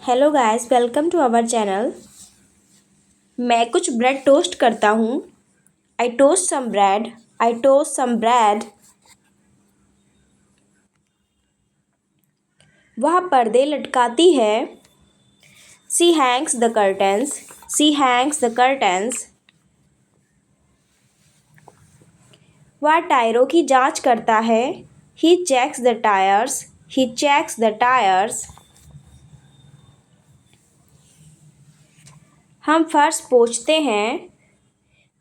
Hello guys, welcome to our channel. मैं कुछ bread toast करता हूँ। I toast some bread. I toast some bread. वह पर्दे लटकाती है। She hangs the curtains. She hangs the curtains. वह टायरों की जांच करता है। He checks the tyres. He checks the tyres. हम फर्श पोंछते हैं।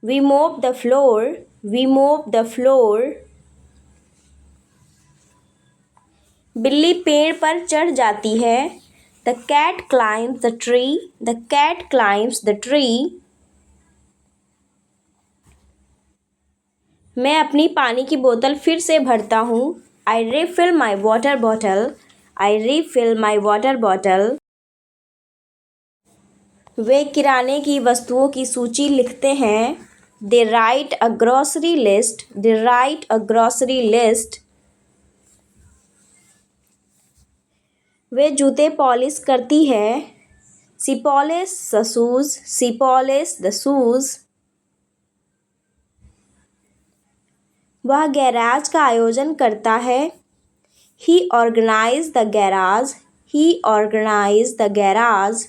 We mop the floor. We mop the floor. बिल्ली पेड़ पर चढ़ जाती है। The cat climbs the tree. The cat climbs the tree. मैं अपनी पानी की बोतल फिर से भरता हूँ। I refill my water bottle. I refill my water bottle. वे किराने की वस्तुओं की सूची लिखते हैं। They write a grocery list. They write a grocery list. वे जूते पॉलिश करती है। She polish the shoes. She polish the shoes. वह गैराज का आयोजन करता है। He organise the garage. He organise the garage.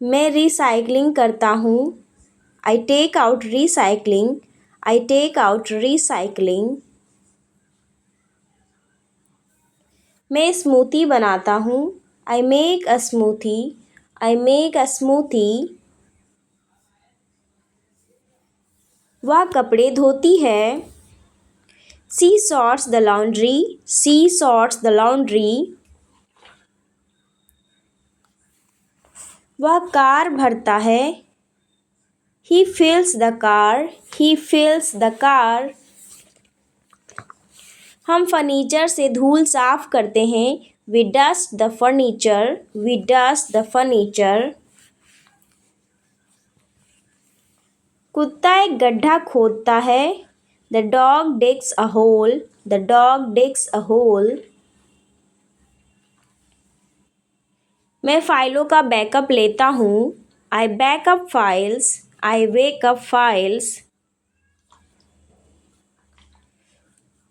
मैं रिसाइकलिंग करता हूँ। I take out recycling. I take out recycling. मैं स्मूथी बनाता हूँ। I make a smoothie. I make a smoothie. वह कपड़े धोती है। She sorts the laundry. She sorts the laundry. वह कार भरता है। He fills the car. He fills the car. हम फर्नीचर से धूल साफ करते हैं। We dust the furniture. We dust the furniture. कुत्ता एक गड्ढा खोदता है। The dog digs a whole. The dog digs a hole. मैं फाइलों का बैकअप लेता हूँ। I backup files. I backup files.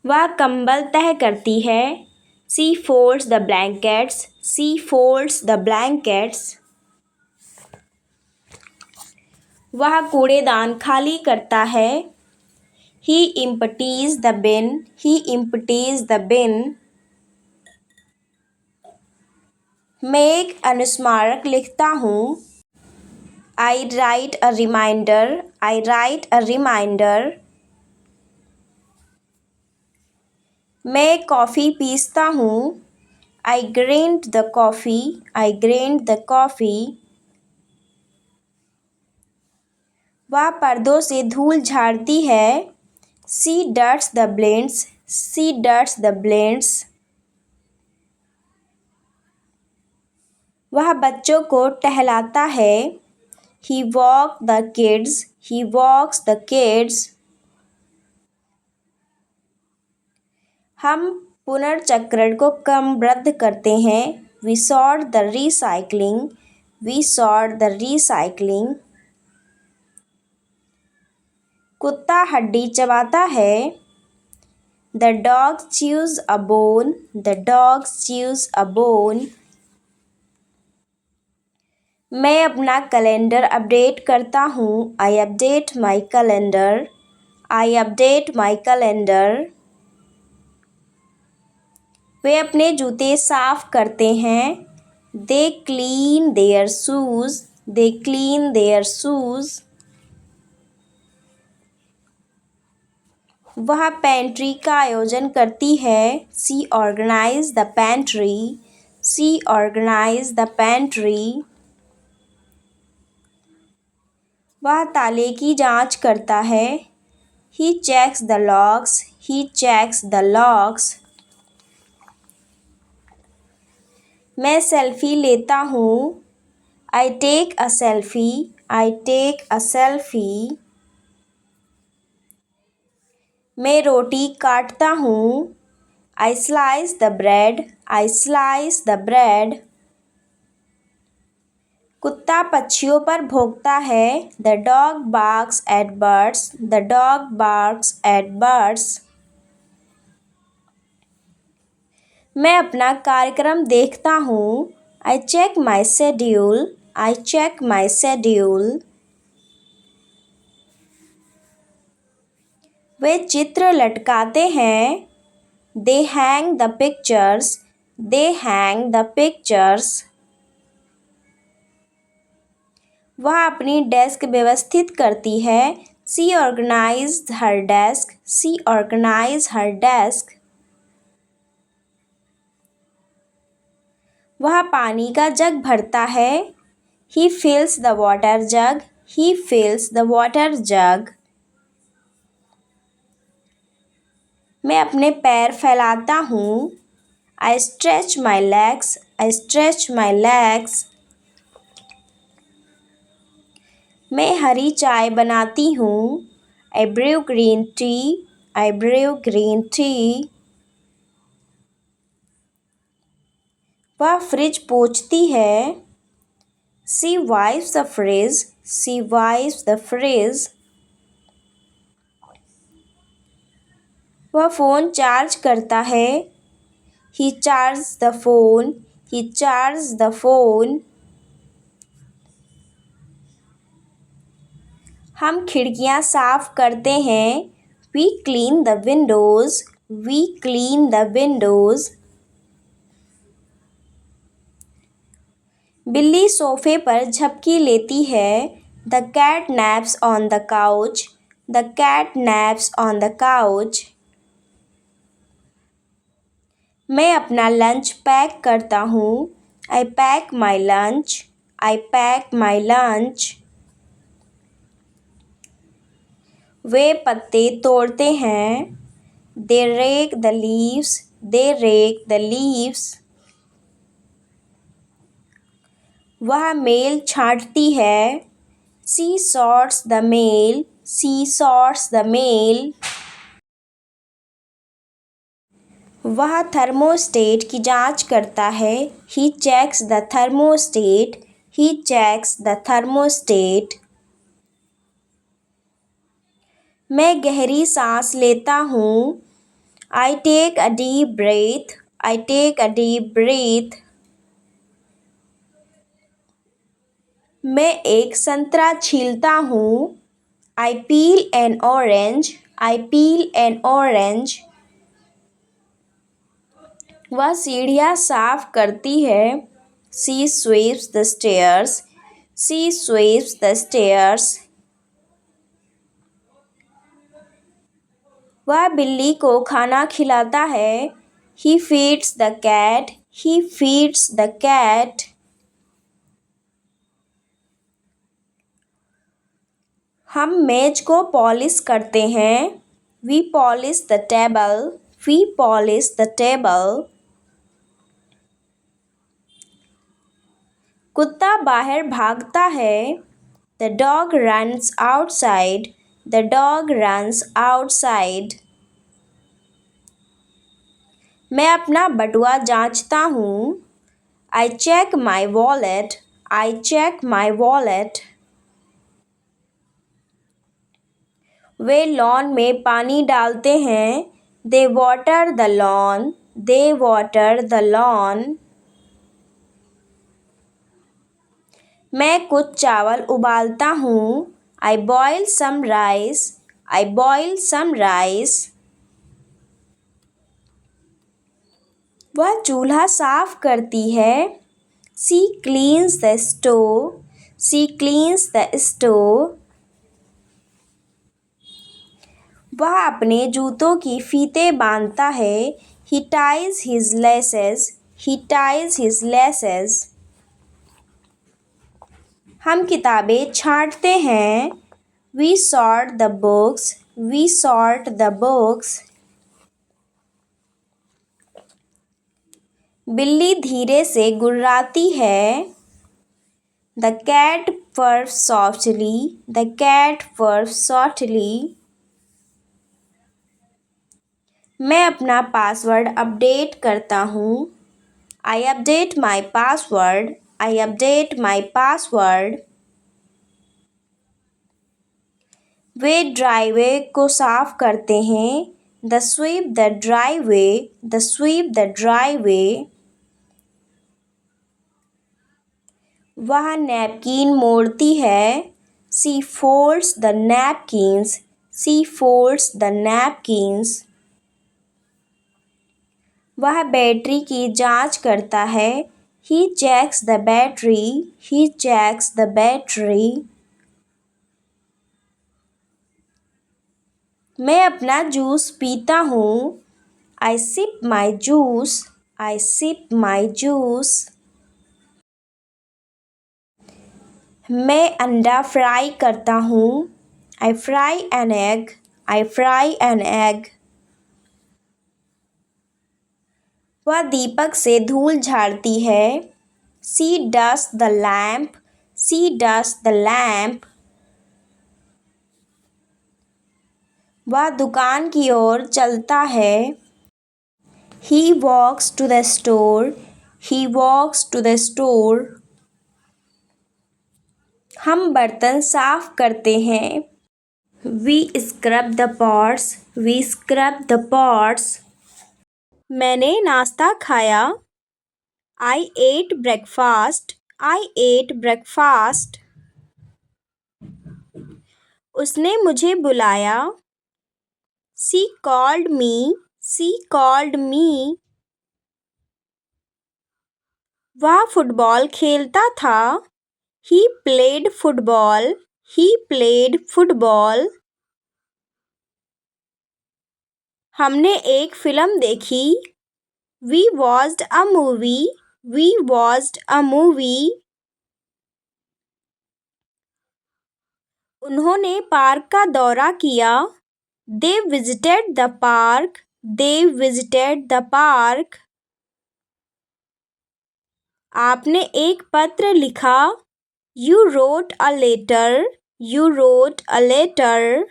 वह कंबल तह करती है। She folds the blankets. She folds the blankets. वह कूड़ेदान खाली करता है। He empties the bin. He empties the bin. मैं एक अनुस्मारक लिखता हूँ। I write a reminder. I write a reminder. मैं कॉफ़ी पीसता हूँ। I grind the coffee. I grind the coffee. वह पर्दों से धूल झाड़ती है। She dusts the blades. She dusts the blades. वह बच्चों को टहलाता है। He walk the kids. He walks the kids. हम पुनर्चक्रण को क्रमबद्ध करते हैं। We sort the recycling. We sort the recycling. कुत्ता हड्डी चबाता है। The dog chews a bone. The dog chews a bone. मैं अपना कैलेंडर अपडेट करता हूँ। I update my calendar. I update my calendar. वे अपने जूते साफ करते हैं। They clean their shoes. They clean their shoes. वह पेंट्री का आयोजन करती है। She organise the pantry. She organise the pantry. वह ताले की जांच करता है। He checks the locks. He checks the locks. मैं सेल्फी लेता हूँ। I take a selfie. I take a selfie. मैं रोटी काटता हूँ। I slice the bread. I slice the bread. कुत्ता पक्षियों पर भौंकता है. The dog barks at birds. The dog barks at birds. मैं अपना कार्यक्रम देखता हूँ. I check my schedule. I check my schedule. वे चित्र लटकाते हैं. They hang the pictures. They hang the pictures. वह अपनी डेस्क व्यवस्थित करती है. She organized her desk. She organized her desk. वह पानी का जग भरता है. He fills the water jug. He fills the water jug. मैं अपने पैर फैलाता हूँ. I stretch my legs. I stretch my legs. मैं हरी चाय बनाती हूँ. I brew green tea. I brew green tea. वह फ्रिज पोंछती है. She wipes the fridge. She wipes the fridge. वह फ़ोन चार्ज करता है. He charges the phone. He charges the phone. हम खिड़कियाँ साफ करते हैं. We clean the windows. We clean the windows. बिल्ली सोफे पर झपकी लेती है. The cat naps on the couch. The cat naps on the couch. मैं अपना लंच पैक करता हूँ. I pack my lunch. I pack my lunch. वे पत्ते तोड़ते हैं. They rake the leaves. They rake the leaves. वह मेल छाँटती है. She sorts the mail. She sorts the mail. वह थर्मोस्टेट की जाँच करता है. He checks the thermostat. He checks the thermostat. मैं गहरी सांस लेता हूँ. I take a deep breath. I take a deep breath. मैं एक संतरा छीलता हूँ. I peel an orange. I peel an orange. वह सीढ़ियाँ साफ करती है. She sweeps the stairs. She sweeps the stairs. वह बिल्ली को खाना खिलाता है. He feeds the cat. He feeds the cat. हम मेज को पॉलिश करते हैं. We polish the table. We polish the table. कुत्ता बाहर भागता है. The dog runs outside. The dog runs outside. मैं अपना बटुआ जांचता हूँ. I check my wallet. I check my wallet. Way lawn में पानी डालते हैं. They water the lawn. They water the lawn. मैं कुछ चावल उबालता हूँ. I boil some rice. I boil some rice. वह चूल्हा साफ करती है. She cleans the stove. She cleans the stove. वह अपने जूतों की फीते बांधता है. He ties his laces. He ties his laces. हम किताबें छाँटते हैं. We sort the books. We sort the books. बिल्ली धीरे से गुर्राती है. The cat purrs softly. The cat purrs softly. मैं अपना पासवर्ड अपडेट करता हूँ। I update my password. I update my password. वे ड्राइवे को साफ करते हैं। The sweep the driveway. The sweep the driveway. वह नैपकिन मोड़ती है। She folds the napkins. She folds the napkins. वह बैटरी की जांच करता है। He checks the battery. He checks the battery. मैं अपना जूस पीता हूँ। I sip my juice. I sip my juice. मैं अंडा फ्राई करता हूँ। आई fry an egg. I fry an egg. वह दीपक से धूल झाड़ती है। She dust the lamp. She dust the lamp. वह दुकान की ओर चलता है। He walks to the store. He walks to the store. हम बर्तन साफ करते हैं। We scrub the pots. We scrub the pots. मैंने नाश्ता खाया। I ate breakfast. I ate breakfast. उसने मुझे बुलाया। She called me. She called me. वह फुटबॉल खेलता था। He played football. He played football. हमने एक फिल्म देखी। We watched a movie. We watched a movie. उन्होंने पार्क का दौरा किया। They visited the park. They visited the park. आपने एक पत्र लिखा। You wrote a letter. You wrote a letter.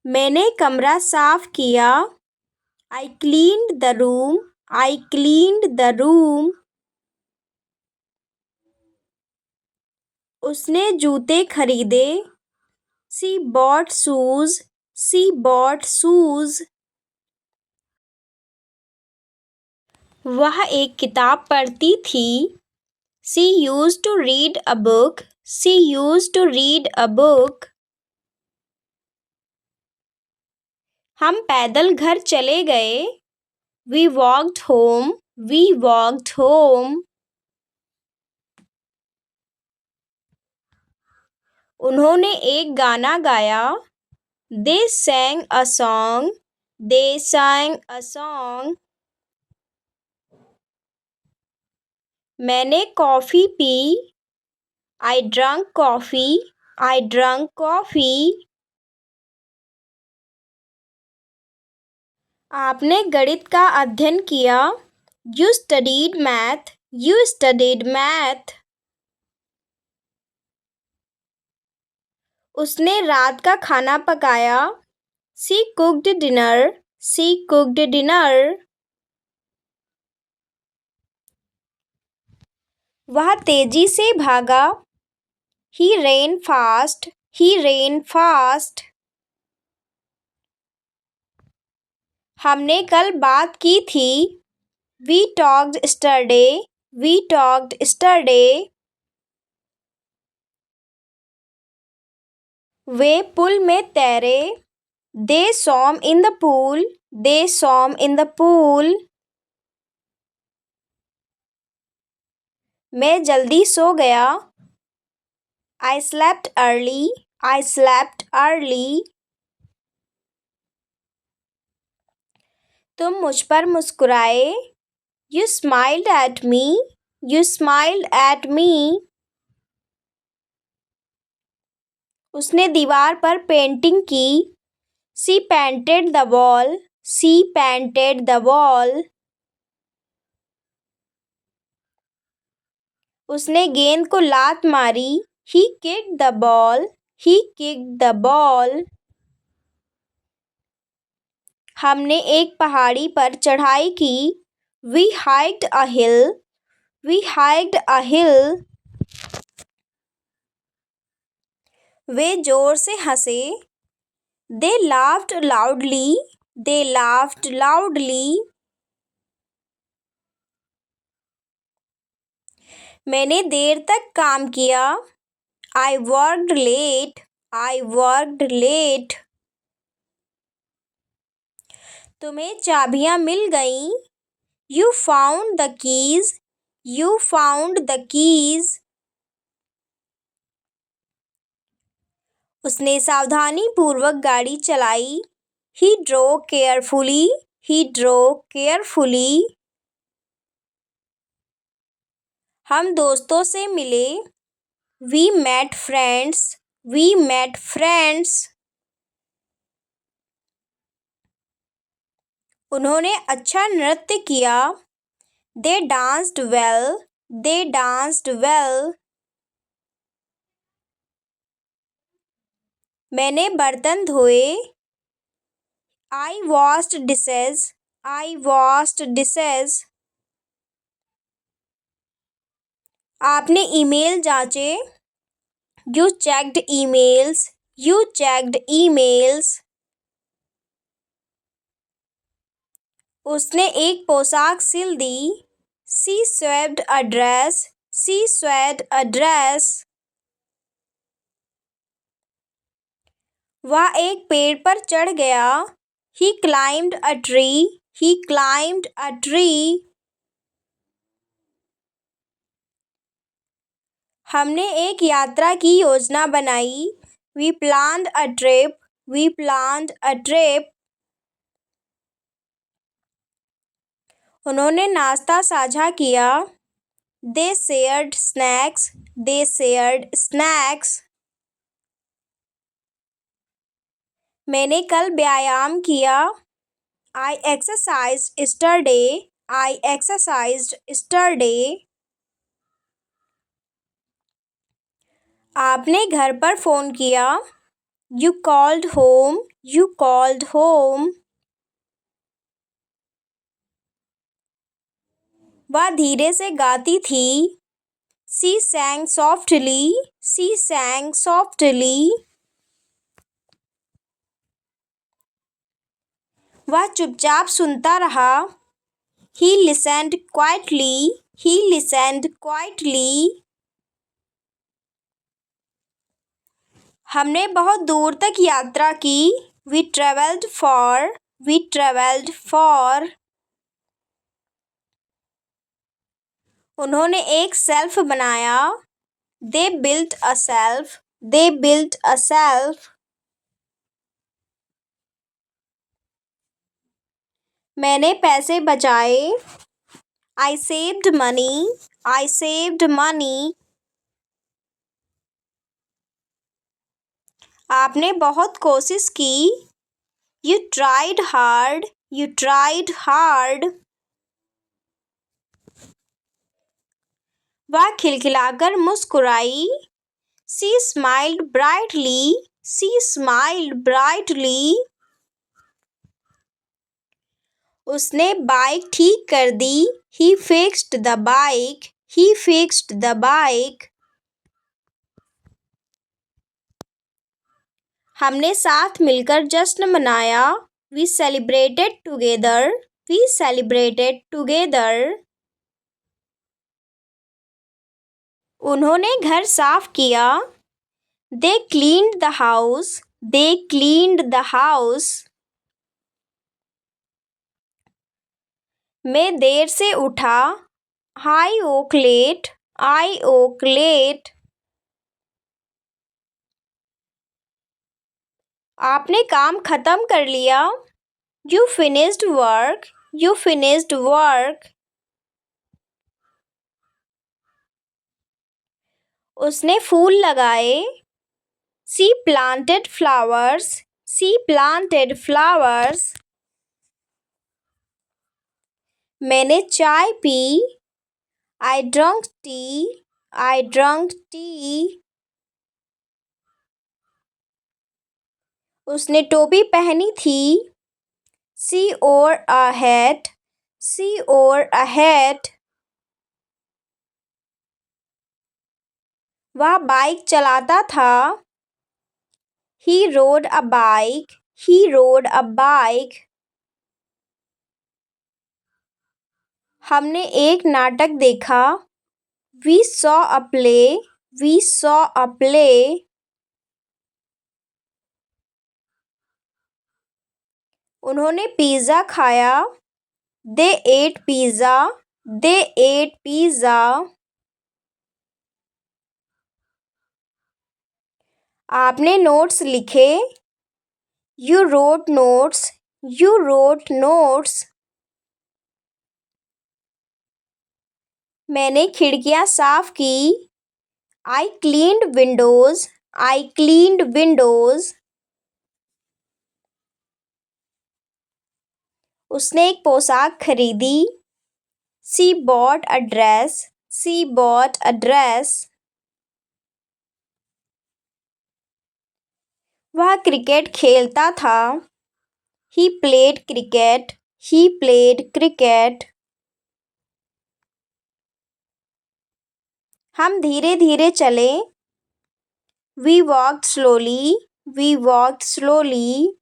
मैंने कमरा साफ किया। I cleaned the room. I cleaned the room. उसने जूते खरीदे। She bought shoes. She bought shoes. वह एक किताब पढ़ती थी। She used to read a book. She used to read a book. हम पैदल घर चले गए। We walked home. We walked home. उन्होंने एक गाना गाया। They sang a song. They sang a song. मैंने कॉफ़ी पी। I drunk coffee. I drunk coffee. आपने गणित का अध्ययन किया। You studied math. You studied math. उसने रात का खाना पकाया। She cooked dinner. She cooked dinner. वह तेजी से भागा। He ran fast. He ran fast. हमने कल बात की थी। We talked yesterday. We talked yesterday. वे पुल में तैरे। They swam in the pool. They swam in the pool. मैं जल्दी सो गया। I slept early. I slept early. तुम मुझ पर मुस्कुराए। You smiled at me. You smiled at me. उसने दीवार पर पेंटिंग की। She painted the wall. She painted the wall. उसने गेंद को लात मारी। He kicked the ball. He kicked the ball. हमने एक पहाड़ी पर चढ़ाई की। We hiked a hill. We hiked a hill. वे जोर से हंसे। They laughed loudly. They laughed loudly. मैंने देर तक काम किया। I worked late. I worked late. तुम्हें चाबियां मिल गईं। You found the keys. You found the keys. उसने सावधानीपूर्वक गाड़ी चलाई। He drove carefully. He drove carefully. हम दोस्तों से मिले। We met friends. We met friends. उन्होंने अच्छा नृत्य किया। They danced well. They danced well. मैंने बर्तन धोए। I washed dishes. I washed dishes. आपने ईमेल जांचे। You checked emails. You checked emails. उसने एक पोशाक सिल दी। She sewed a dress. She sewed a dress. वह एक पेड़ पर चढ़ गया। He climbed a tree. He climbed a tree. हमने एक यात्रा की योजना बनाई। We planned a trip. We planned a trip. उन्होंने नाश्ता साझा किया। They shared snacks. They shared snacks. मैंने कल व्यायाम किया। I exercised yesterday. I exercised yesterday. आपने घर पर फोन किया। You called home. You called home. वह धीरे से गाती थी। She sang softly. She sang softly. वह चुपचाप सुनता रहा। He listened quietly. He listened quietly. हमने बहुत दूर तक यात्रा की। We traveled far. We traveled far. उन्होंने एक शेल्फ बनाया। They built a shelf. They built a shelf. मैंने पैसे बचाए। I saved money. I saved money. आपने बहुत कोशिश की। You tried hard. You tried hard. वह खिलखिलाकर मुस्कुराई। She smiled brightly. She smiled brightly. उसने बाइक ठीक कर दी। He fixed the bike. He fixed the bike. हमने साथ मिलकर जश्न मनाया। We celebrated together. We celebrated together. उन्होंने घर साफ किया। They cleaned the house. They cleaned the house. मैं देर से उठा। I woke late. I woke late. आपने काम खत्म कर लिया। You finished work. You finished work. उसने फूल लगाए। She planted flowers. She planted flowers. मैंने चाय P. I drank tea. I drank tea. उसने टोपी पहनी थी। She wore a hat. She wore a hat. वह बाइक चलाता था. He rode a bike. He rode a bike. हमने एक नाटक देखा. We saw a play. We saw a play. उन्होंने पिज़्ज़ा खाया. They ate pizza. They ate pizza. आपने नोट्स लिखे. You wrote notes. You wrote notes. मैंने खिड़कियां साफ की. I cleaned windows. I cleaned windows. उसने एक पोशाक खरीदी. She bought a dress. She bought a dress. वह क्रिकेट खेलता था. He played cricket. He played cricket. हम धीरे धीरे चले. We walked slowly. We walked slowly.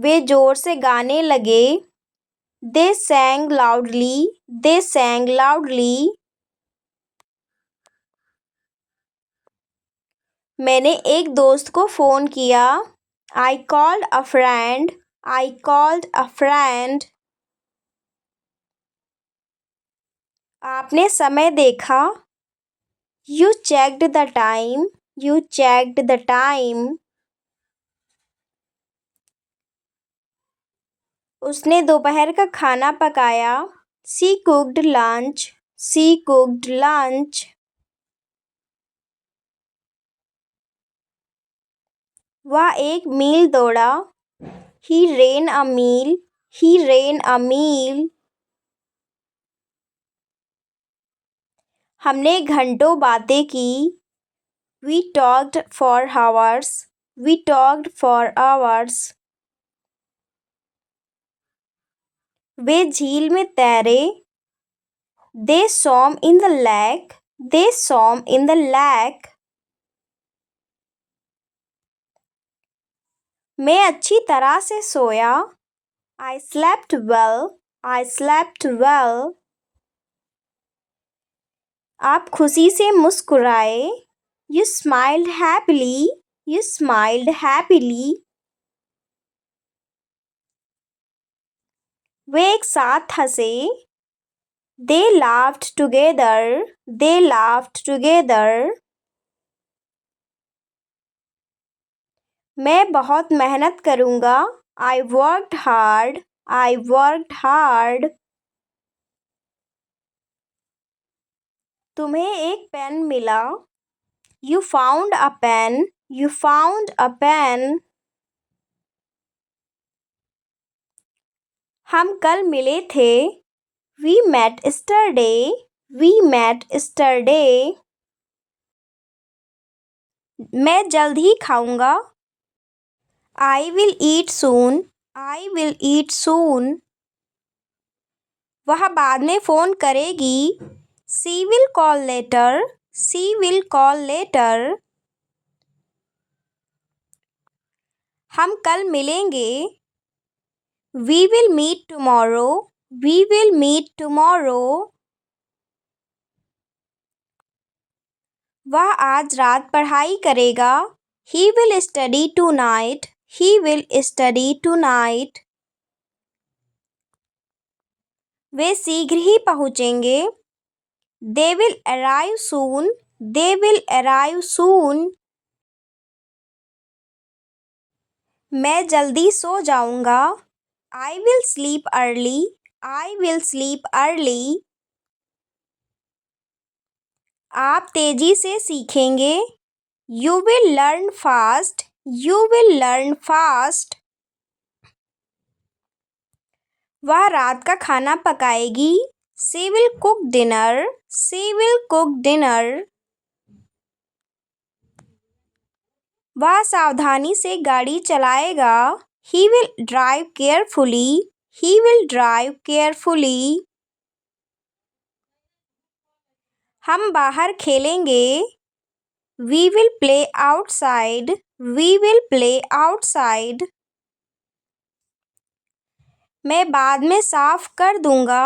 वे जोर से गाने लगे. They sang loudly. They sang loudly. मैंने एक दोस्त को फ़ोन किया. I called a friend. I called a friend. आपने समय देखा. You checked the time. You checked the time. उसने दोपहर का खाना पकाया. She cooked lunch. She cooked lunch. वह एक मील दौड़ा. He ran a mile. He ran a mile. हमने घंटों बातें की. We talked for hours. We talked for hours. वे झील में तैरे. They swam in the lake. They swam in the lake. मैं अच्छी तरह से सोया. I slept well. I slept well. आप खुशी से मुस्कुराए. You smiled happily. You smiled happily. वे एक साथ हंसे. They laughed together. They laughed together. मैं बहुत मेहनत करूँगा. I worked hard. I worked hard. तुम्हें एक पेन मिला. You found a pen. You found a pen. हम कल मिले थे. We met yesterday. We met yesterday. मैं जल्द ही खाऊंगा. I will eat soon. I will eat soon. वह बाद में फ़ोन करेगी. She will call later. She will call later. हम कल मिलेंगे. We will meet tomorrow. We will meet tomorrow. वह आज रात पढ़ाई करेगा. He will study tonight. He will study tonight. वे शीघ्र ही पहुँचेंगे. They will arrive soon. They will arrive soon. मैं जल्दी सो जाऊंगा. I will sleep early. I will sleep early. आप तेजी से सीखेंगे. You will learn fast. You will learn fast. वह रात का खाना पकाएगी. She will cook dinner. She will cook dinner. वह सावधानी से गाड़ी चलाएगा। He will drive carefully. He will drive carefully. हम बाहर खेलेंगे। We will play outside. We will play outside. मैं बाद में साफ कर दूंगा।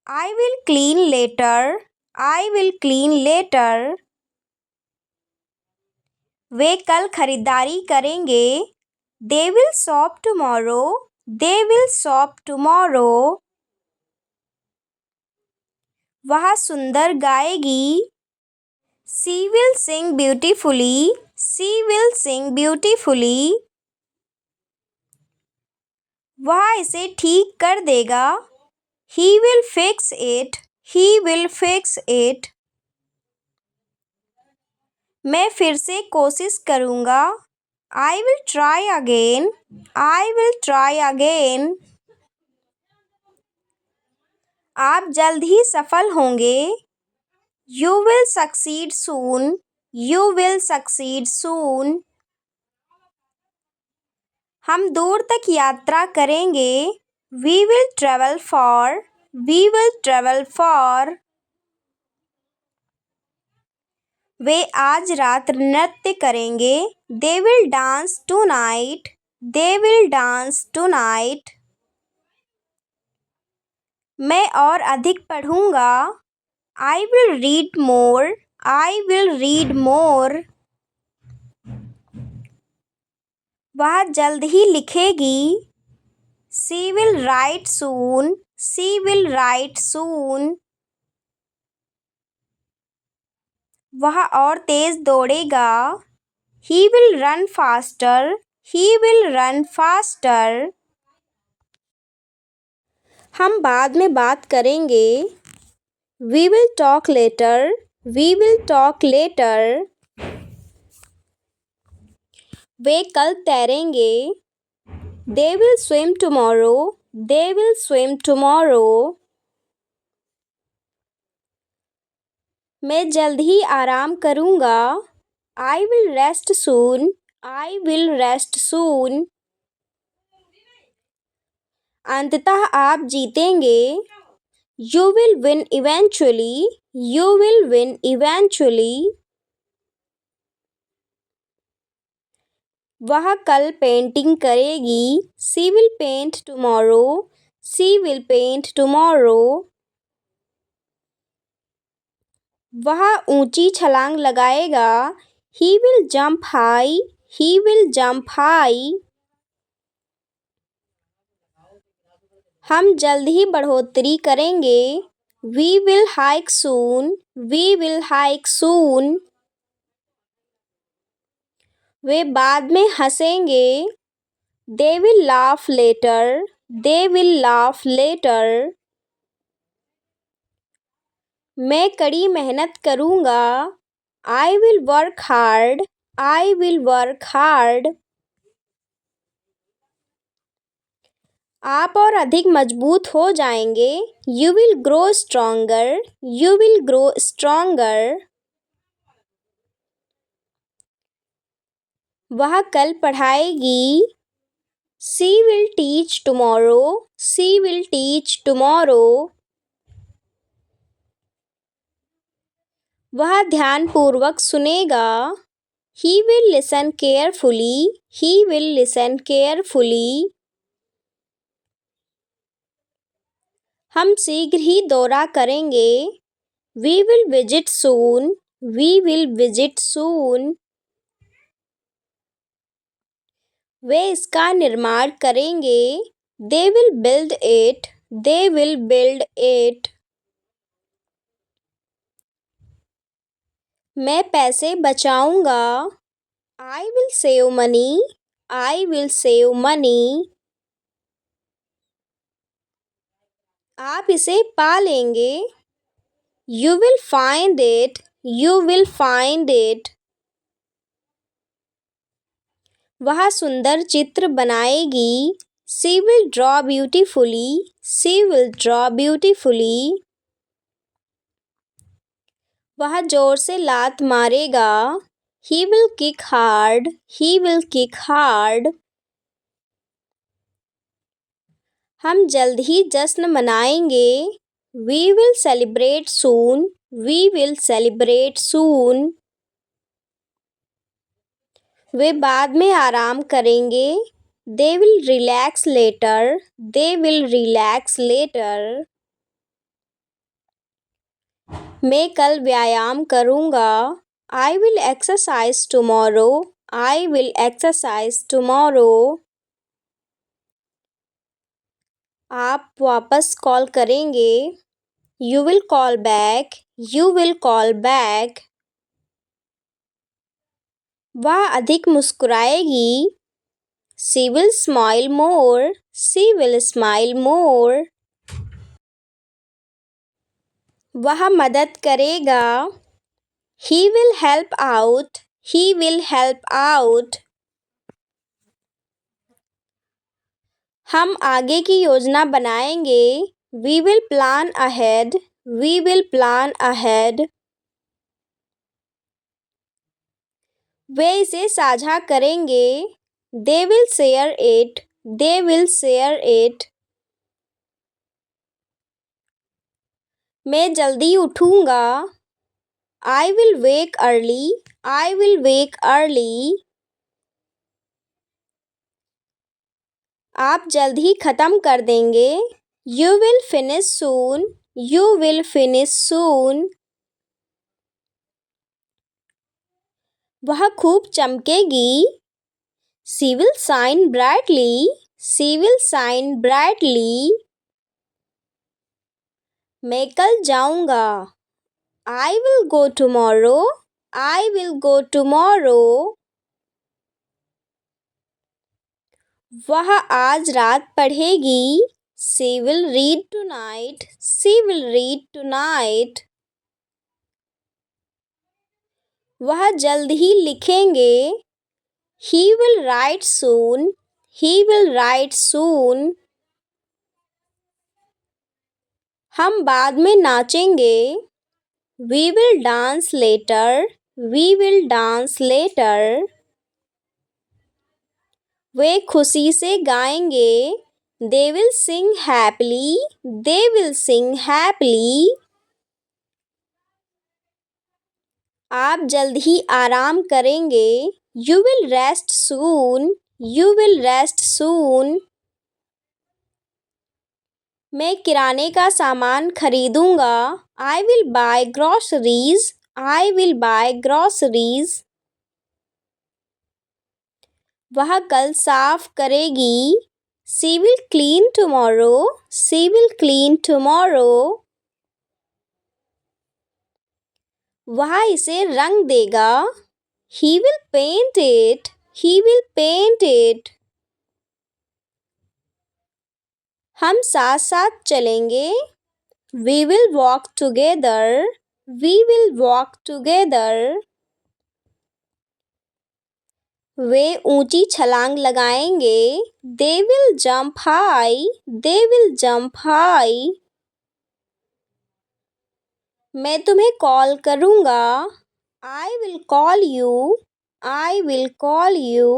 I will clean later. I will clean later. वे कल खरीदारी करेंगे। They will shop tomorrow. They will shop tomorrow. वह सुंदर गाएगी। She will sing beautifully. She will sing beautifully. वह इसे ठीक कर देगा। He will fix it. He will fix it. मैं फिर से कोशिश करूँगा। I will try again. I will try again. आप जल्द ही सफल होंगे। You will succeed soon. You will succeed soon. हम दूर तक यात्रा करेंगे। We will travel far. We will travel far. वे आज रात नृत्य करेंगे। They will dance tonight. They will dance tonight. मैं और अधिक पढ़ूंगा। I will read more. I will read more. वह जल्द ही लिखेगी। She will write soon. She will write soon. वह और तेज दौड़ेगा। He will run faster. He will run faster. हम बाद में बात करेंगे। We will talk later. We will talk later. वे कल तैरेंगे। They will swim tomorrow. They will swim tomorrow. मैं जल्द ही आराम करूँगा। I will rest soon. I will rest soon. अंततः आप जीतेंगे। You will win eventually. You will win eventually. वह कल पेंटिंग करेगी। She will paint tomorrow. She will paint tomorrow. वह ऊंची छलांग लगाएगा। He will jump high. He will jump high. हम जल्द ही बढ़ोतरी करेंगे। We will hike soon. We will hike soon. वे बाद में हंसेंगे। They will laugh later. They will laugh later. मैं कड़ी मेहनत करूँगा। I will work hard. I will work hard. आप और अधिक मजबूत हो जाएंगे। You will grow stronger. You will grow stronger. वह कल पढ़ाएगी। She will teach tomorrow. She will teach tomorrow. वह ध्यानपूर्वक सुनेगा। He will listen carefully. He will listen carefully. हम शीघ्र ही दौरा करेंगे। We will visit soon. We will visit soon. वे इसका निर्माण करेंगे। They will build it. They will build it. मैं पैसे बचाऊंगा। I will save money. I will save money. आप इसे पा लेंगे। You will find it. You will find it. वह सुंदर चित्र बनाएगी। She will draw beautifully. She will draw beautifully. वह जोर से लात मारेगा। He will kick hard. He will kick hard. हम जल्द ही जश्न मनाएंगे. We will celebrate soon. We will celebrate soon. वे बाद में आराम करेंगे. They will relax later. They will relax later. मैं कल व्यायाम करूँगा. I will exercise tomorrow. I will exercise tomorrow. आप वापस कॉल करेंगे. You will call back. You will call back. वह अधिक मुस्कुराएगी. She will smile more. She will smile more. वह मदद करेगा. He will help out. He will help out. हम आगे की योजना बनाएंगे. We will plan ahead. We will plan ahead. वे इसे साझा करेंगे. They will share it. They will share it. मैं जल्दी उठूँगा. I will wake early. I will wake early. आप जल्द ही खत्म कर देंगे. You will finish soon. You will finish soon. वह खूब चमकेगी. She will shine brightly. She will shine brightly. मैं कल जाऊँगा. I will go tomorrow. I will go tomorrow. वह आज रात पढ़ेगी. She will read tonight. She will read tonight. वह जल्द ही लिखेंगे. He will write soon. He will write soon. हम बाद में नाचेंगे. We will dance later. We will dance later. वे खुशी से गाएंगे. They will sing happily. They will sing happily. आप जल्द ही आराम करेंगे. You will rest soon. You will rest soon. मैं किराने का सामान खरीदूंगा. I will buy groceries. I will buy groceries. वह कल साफ करेगी. She will clean tomorrow. She will clean tomorrow. वह इसे रंग देगा. He will paint it. He will paint it. हम साथ साथ चलेंगे. We will walk together. We will walk together. वे ऊंची छलांग लगाएंगे. They will jump high. They will jump high. मैं तुम्हें कॉल करूँगा. I will call you. I will call you.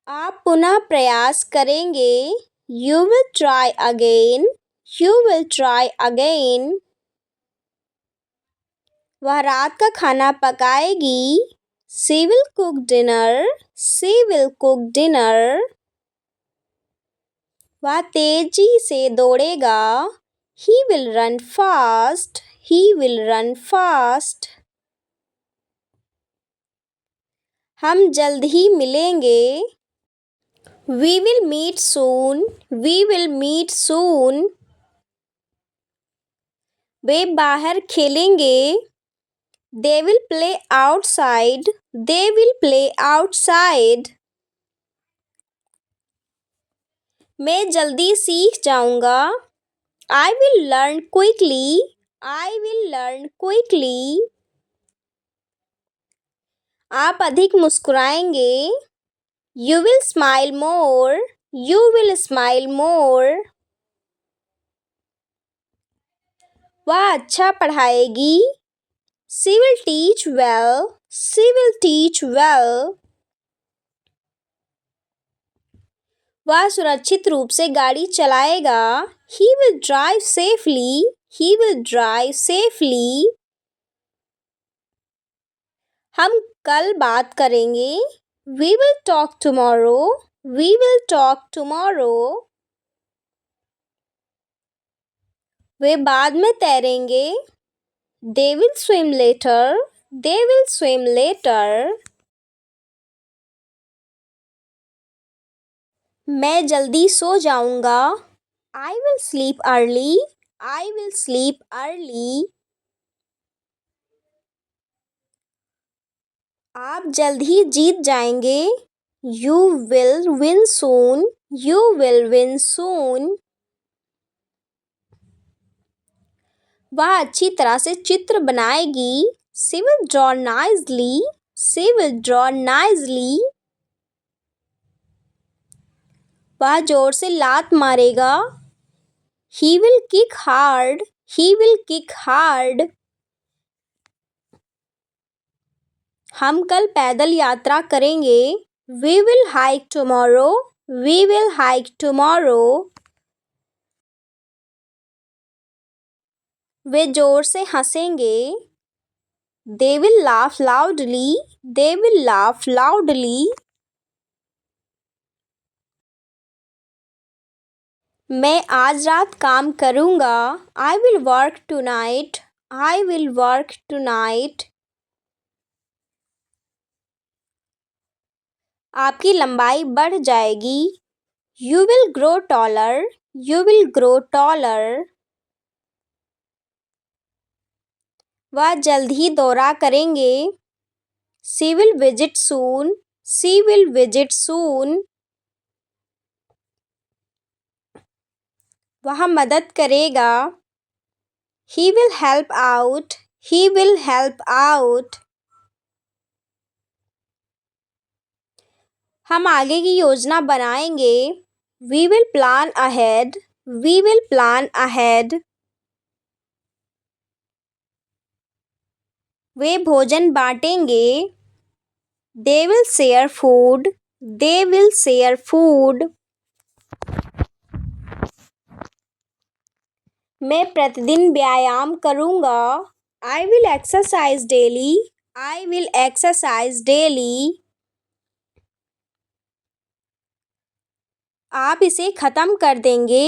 आप पुनः प्रयास करेंगे. You will try again. You will try again. वह रात का खाना पकाएगी. She will cook dinner. She will cook dinner. वह तेजी से दौड़ेगा. He will run fast. He will run fast. हम जल्द ही मिलेंगे. We will meet soon. We will meet soon. वे बाहर खेलेंगे. They will play outside. They will play outside. मैं जल्दी सीख जाऊंगा. I will learn quickly. I will learn quickly. आप अधिक मुस्कुराएंगे. You will smile more. You will smile more. वह अच्छा पढ़ाएगी. She will teach well. She will teach well. वह सुरक्षित रूप से गाड़ी चलाएगा. He will drive safely. He will drive safely. हम कल बात करेंगे. We will talk tomorrow. We will talk tomorrow. वे बाद में तैरेंगे. They will swim later. They will swim later. मैं जल्दी सो जाऊंगा. I will sleep early. I will sleep early. आप जल्द ही जीत जाएंगे. You will win soon. You will win soon. वह अच्छी तरह से चित्र बनाएगी. She will draw nicely. She will draw nicely. वह जोर से लात मारेगा. He will kick hard. He will kick hard. हम कल पैदल यात्रा करेंगे. We will hike tomorrow. We will hike tomorrow. वे जोर से हंसेंगे. They will laugh loudly. They will laugh loudly. मैं आज रात काम करूँगा. I will work tonight. I will work tonight. आपकी लंबाई बढ़ जाएगी. You will grow taller. You will grow taller. वह जल्द ही दौरा करेंगे. She will visit soon. She will visit soon. वह मदद करेगा. He will help out. He will help out. हम आगे की योजना बनाएंगे. We will plan ahead. We will plan ahead. वे भोजन बांटेंगे. They will share food. They will share food. मैं प्रतिदिन व्यायाम करूँगा. I will exercise daily. I will exercise daily. आप इसे खत्म कर देंगे.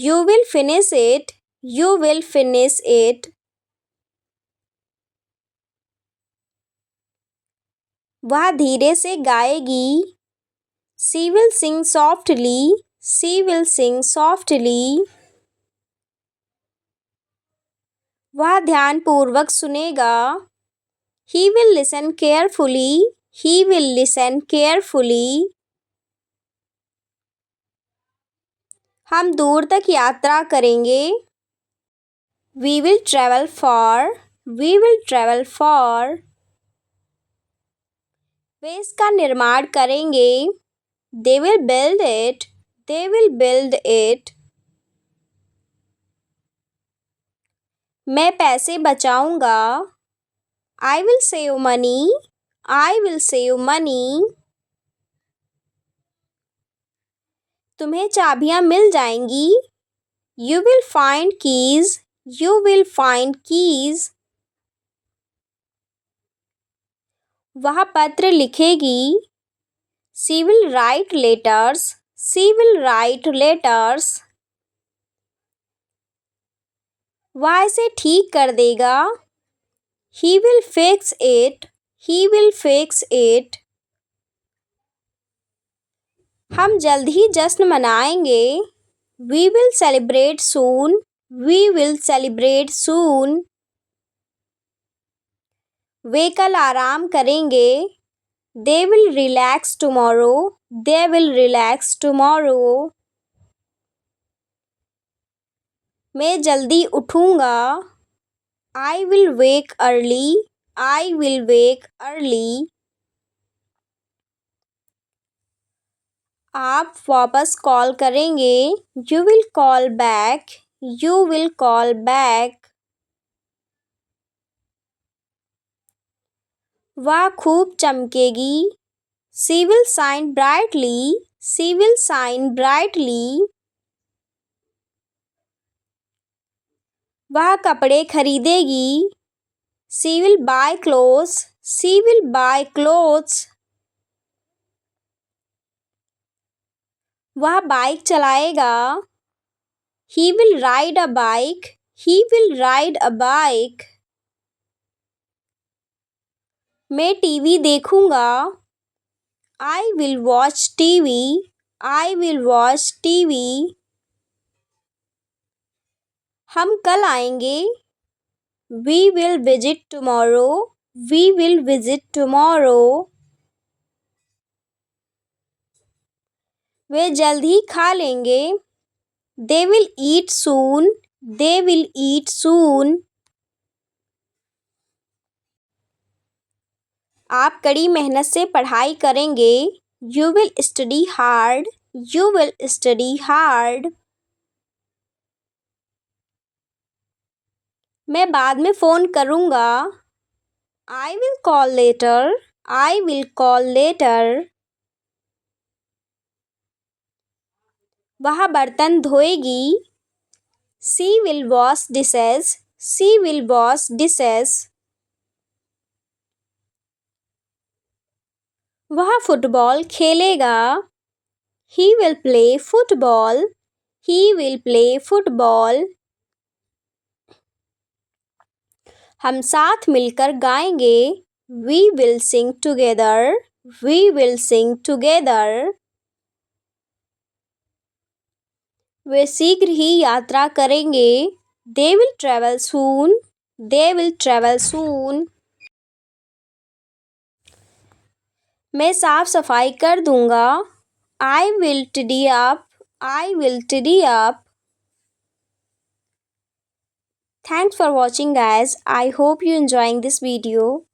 You will finish it. You will finish it. वह धीरे से गाएगी. She will sing softly. She will sing softly. वह ध्यानपूर्वक सुनेगा. He will listen carefully. He will listen carefully. हम दूर तक यात्रा करेंगे. We will travel far. We will travel far. वे इसका निर्माण करेंगे. They will build it. They will build it. मैं पैसे बचाऊंगा. I will save money. I will save money. तुम्हें चाबियां मिल जाएंगी. You will find keys. You will find keys. वह पत्र लिखेगी. She will write letters. She will write letters. वह इसे ठीक कर देगा. He will fix it. He will fix it. हम जल्द ही जश्न मनाएंगे. We will celebrate soon. We will celebrate soon. वे कल आराम करेंगे. They will relax tomorrow. They will relax tomorrow. मैं जल्दी उठूँगा. I will wake early. I will wake early. आप वापस कॉल करेंगे. You will call back. You will call back. वह खूब चमकेगी। She will shine brightly. She will shine brightly. वह कपड़े खरीदेगी। She will buy clothes. She will buy clothes. वह bike चलाएगा। He will ride a bike. He will ride a bike. मैं TV देखूंगा। I will watch TV. I will watch TV. हम कल आएंगे। We will visit tomorrow. We will visit tomorrow. वे जल्द ही खा लेंगे। They will eat soon. They will eat soon. आप कड़ी मेहनत से पढ़ाई करेंगे। You will study hard. You will study hard. मैं बाद में फ़ोन करूँगा। I will call later. I will call later. वह बर्तन धोएगी। She will wash dishes. She will wash dishes. वह फुटबॉल खेलेगा। He will play football. He will play football. हम साथ मिलकर गाएंगे। We will sing together. We will sing together. वे शीघ्र ही यात्रा करेंगे। They will travel soon. They will travel soon. मैं साफ सफाई कर दूंगा। I will tidy up. I will tidy up. Thanks for watching guys. I hope you enjoying this video.